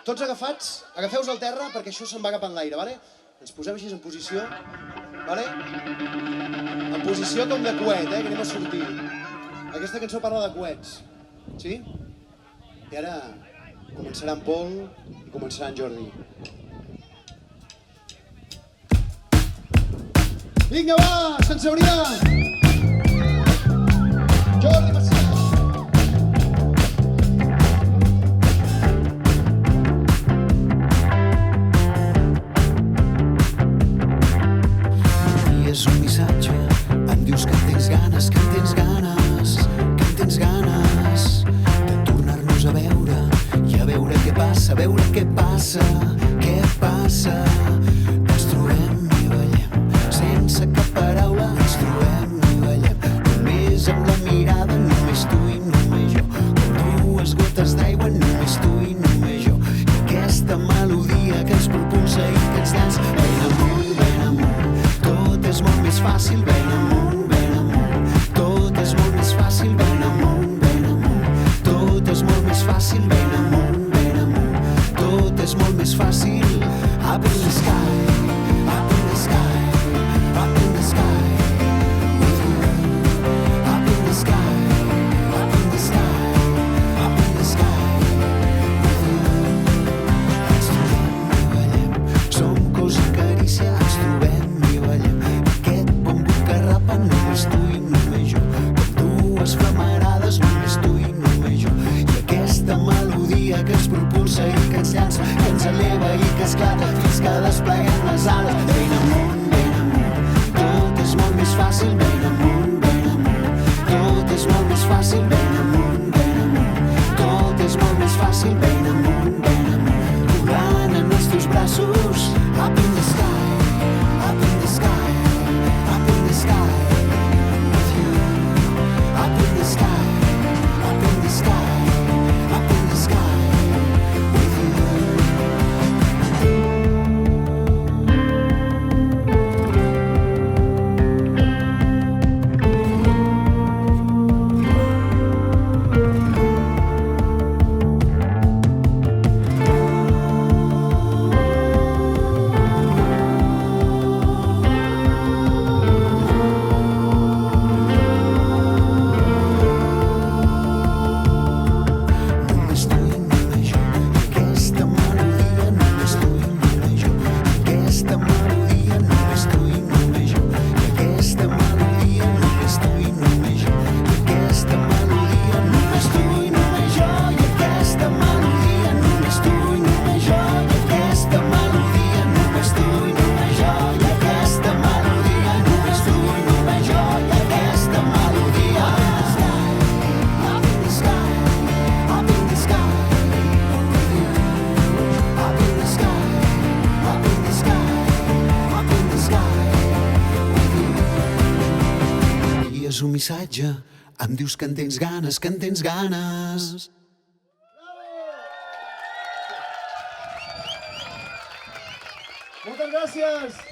Tots agafats, agafeu-vos al terra perquè això se'n va cap enlaire, vale? Ens posem així en posició, vale? En posició com de coet, que anem a sortir. Aquesta cançó parla de coets, sí? I ara començarà en Pol i començarà en Jordi. Vinga, va, Sant Cebrià! Jordi Macià! És un missatge, em dius que en tens ganes, que en tens ganes, que en tens ganes de tornar-nos a veure i a veure què passa, a veure què passa, què passa. Ens trobem i ballem, sense cap paraula, ens trobem i ballem, només amb la mirada, només tu i només jo, com dues gotes d'aigua, només tu i només jo, i aquesta melodia que ens propulsa i que ens llança ben amunt, ben amunt. Tot és molt més fàcil, ben amunt, ben amunt. Tot és molt més fàcil, ben amunt, ben amunt. Tot és molt més fàcil, ben amunt, ben amunt. Tot és molt més fàcil. Up in the sky, up in the sky, up in the sky with you. Up in the sky, up in the sky, up in the sky with you. Ens trobem i ballem, som cos i carícia, ens trobem i ballem. Aquest bombo que rapa, només tu i només jo, com dues flamarades, només tu i només jo, i aquesta melodia que ens propulsa i que ens llança, que ens eleva i que esclata fins que despleguem les ales. Ben amunt, ben amunt, tot és molt més fàcil, ben amunt, ben amunt. Tot és molt més fàcil, ben amunt, ben amunt. Tot és molt més fàcil, ben amunt, ben amunt. Volant en els teus braços, up in the sky, up in the sky, up in the sky with you. Up in the sky, up in the sky, up in the sky with you. Només tu i només jo, aquesta melodia, només tu i només jo, aquesta melodia, només tu i només jo, aquesta melodia, només tu i només jo, aquesta melodia, només tu i només jo, i aquesta melodia, només tu i només jo, i aquesta melodia, només tu i només jo, i aquesta melodia, només tu i només jo, i aquesta melodia. Up in the sky, up in the sky with you. Up in the sky, up in the sky, up in the sky with you. I és un missatge, em dius que en tens ganes, que en tens ganes. Moltes gràcies!